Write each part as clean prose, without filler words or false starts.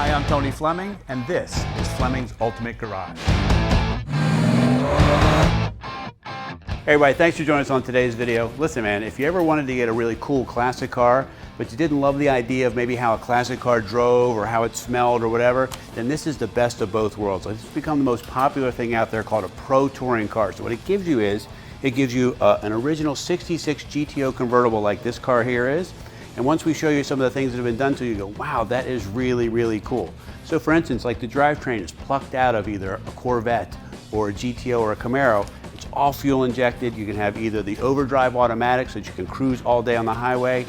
Hi, I'm Tony Fleming, and this is Fleming's Ultimate Garage. Hey everybody, thanks for joining us on today's video. Listen man, if you ever wanted to get a really cool classic car, but you didn't love the idea of maybe how a classic car drove or how it smelled or whatever, then this is the best of both worlds. It's become the most popular thing out there called a Pro Touring car. So what it gives you is, it gives you an original 66 GTO convertible like this car here is. And once we show you some of the things that have been done to you, you go, wow, that is really, really cool. So for instance, like the drivetrain is plucked out of either a Corvette or a GTO or a Camaro. It's all fuel injected. You can have either the Overdrive automatic so that you can cruise all day on the highway,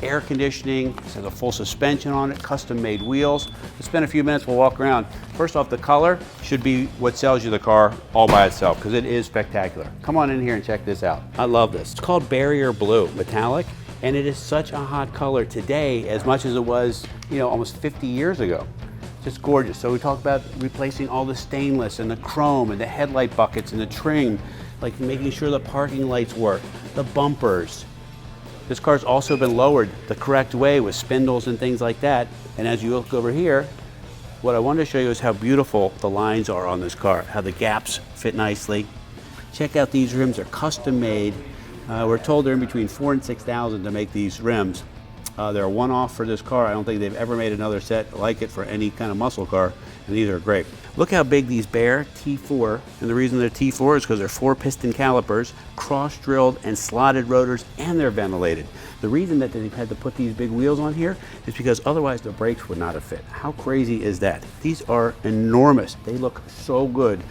air conditioning, it has a full suspension on it, custom made wheels. Let's spend a few minutes, we'll walk around. First off, the color should be what sells you the car all by itself because it is spectacular. Come on in here and check this out. I love this. It's called Baer Blue, metallic. And it is such a hot color today as much as it was, almost 50 years ago. Just gorgeous. So we talk about replacing all the stainless and the chrome and the headlight buckets and the trim, like making sure the parking lights work, the bumpers. This car's also been lowered the correct way with spindles and things like that. And as you look over here, what I wanted to show you is how beautiful the lines are on this car, how the gaps fit nicely. Check out these rims, they're custom made. We're told they're in between $4,000 and $6,000 to make these rims. They're a one-off for this car. I don't think they've ever made another set like it for any kind of muscle car, and these are great. Look how big these Baer T4, and the reason they're T4 is because they're 4-piston calipers, cross-drilled and slotted rotors, and they're ventilated. The reason that they've had to put these big wheels on here is because otherwise the brakes would not have fit. How crazy is that? These are enormous. They look so good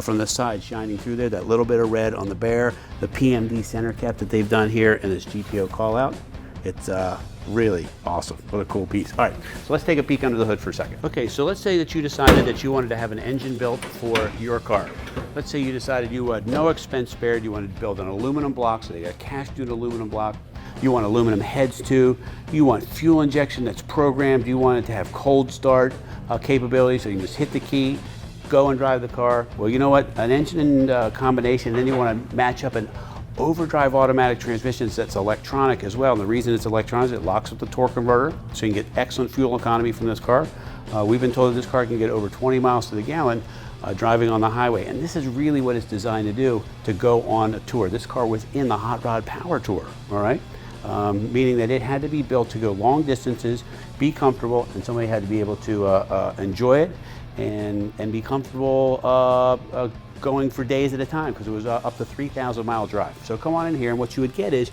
from the side shining through there. That little bit of red on the Baer, the PMD center cap that they've done here in this GTO call out. It's really awesome. What a cool piece. All right, so let's take a peek under the hood for a second. Okay, so let's say that you decided that you wanted to have an engine built for your car. Let's say you decided you had no expense spared. You wanted to build an aluminum block, so they got cast-dude aluminum block. You want aluminum heads too. You want fuel injection that's programmed. You want it to have cold start capability, so you can just hit the key, go and drive the car. Well, you know what? An engine combination, then you want to match up an Overdrive automatic transmission that's electronic as well. And the reason it's electronic is it locks up the torque converter, so you can get excellent fuel economy from this car. We've been told that this car can get over 20 miles to the gallon driving on the highway. And this is really what it's designed to do, to go on a tour. This car was in the Hot Rod Power Tour, all right? Meaning that it had to be built to go long distances, be comfortable, and somebody had to be able to enjoy it and be comfortable going for days at a time, because it was up to 3,000 mile drive. So come on in here, and what you would get is,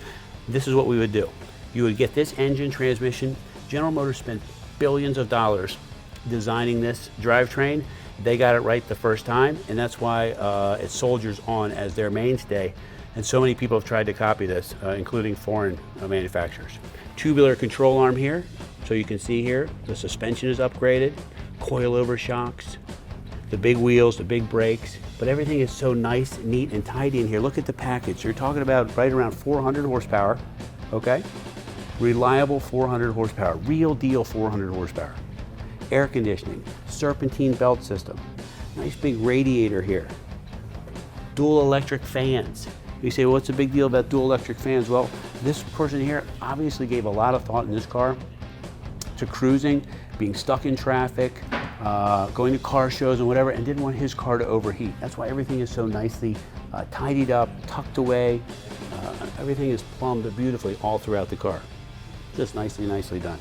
this is what we would do. You would get this engine transmission. General Motors spent billions of dollars designing this drivetrain. They got it right the first time, and that's why it soldiers on as their mainstay. And so many people have tried to copy this, including foreign manufacturers. Tubular control arm here, so you can see here, the suspension is upgraded, coil over shocks, the big wheels, the big brakes, but everything is so nice, neat, and tidy in here. Look at the package. You're talking about right around 400 horsepower, okay? Reliable 400 horsepower, real deal 400 horsepower. Air conditioning, serpentine belt system, nice big radiator here. Dual electric fans. You say, well, what's the big deal about dual electric fans? Well, this person here obviously gave a lot of thought in this car to cruising, being stuck in traffic, going to car shows and whatever, and didn't want his car to overheat. That's why everything is so nicely tidied up, tucked away. Everything is plumbed beautifully all throughout the car. Just nicely, nicely done.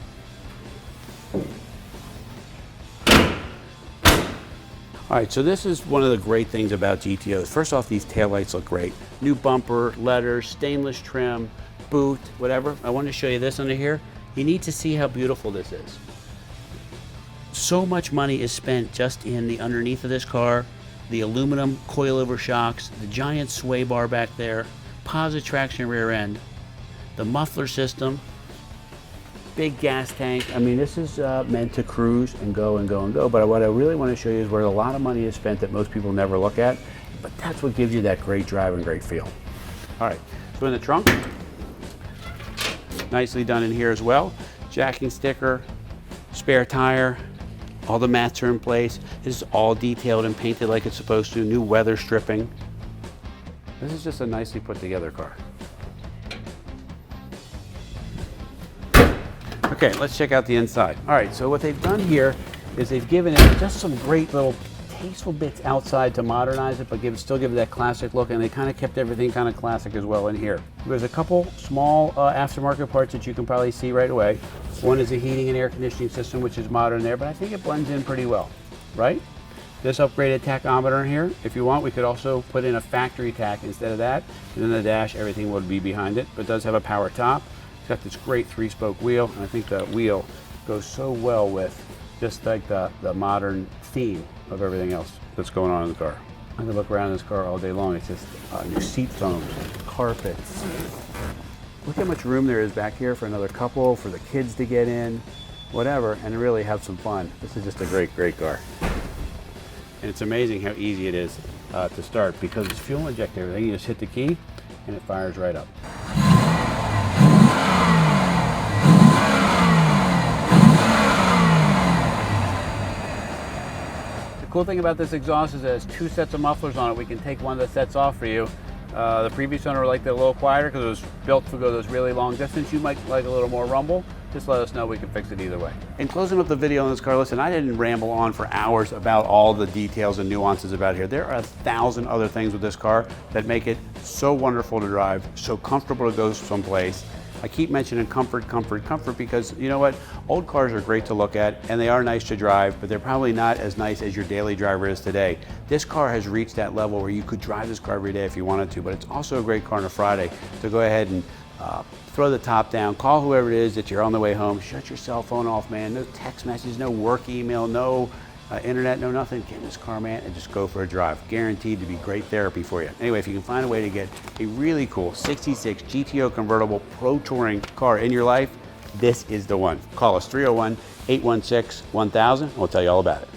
All right, so this is one of the great things about GTOs. First off, these taillights look great. New bumper, letters, stainless trim, boot, whatever. I wanted to show you this under here. You need to see how beautiful this is. So much money is spent just in the underneath of this car, the aluminum coilover shocks, the giant sway bar back there, posi traction rear end, the muffler system, big gas tank. I mean, this is meant to cruise and go and go and go, but what I really want to show you is where a lot of money is spent that most people never look at, but that's what gives you that great drive and great feel. All right, so in the trunk, nicely done in here as well. Jacking sticker, spare tire, all the mats are in place. This is all detailed and painted like it's supposed to. New weather stripping. This is just a nicely put together car. Okay, let's check out the inside. All right, so what they've done here is they've given it just some great little tasteful bits outside to modernize it, but still give it that classic look, and they kind of kept everything kind of classic as well in here. There's a couple small aftermarket parts that you can probably see right away. One is the heating and air conditioning system, which is modern there, but I think it blends in pretty well, right? This upgraded tachometer in here, if you want, we could also put in a factory tach instead of that, and then the dash, everything would be behind it, but it does have a power top. It's got this great 3-spoke wheel, and I think the wheel goes so well with just like the modern theme of everything else that's going on in the car. I can look around this car all day long. It's just new seat foams, carpets. Look how much room there is back here for another couple, for the kids to get in, whatever, and really have some fun. This is just a great, great car. And it's amazing how easy it is to start because it's fuel injected everything. You just hit the key and it fires right up. The cool thing about this exhaust is that it has 2 sets of mufflers on it. We can take one of the sets off for you. The previous owner liked it a little quieter because it was built to go those really long distance. You might like a little more rumble. Just let us know, we can fix it either way. In closing up the video on this car, listen, I didn't ramble on for hours about all the details and nuances about here. There are 1,000 other things with this car that make it so wonderful to drive, so comfortable to go someplace. I keep mentioning comfort, comfort, comfort because you know what? Old cars are great to look at and they are nice to drive, but they're probably not as nice as your daily driver is today. This car has reached that level where you could drive this car every day if you wanted to, but it's also a great car on a Friday to go ahead and throw the top down, call whoever it is that you're on the way home, shut your cell phone off, man. No text messages, no work email, no internet, no nothing. Get in this car, man, and just go for a drive. Guaranteed to be great therapy for you. Anyway, if you can find a way to get a really cool 66 GTO Convertible Pro Touring car in your life, this is the one. Call us 301-816-1000. We'll tell you all about it.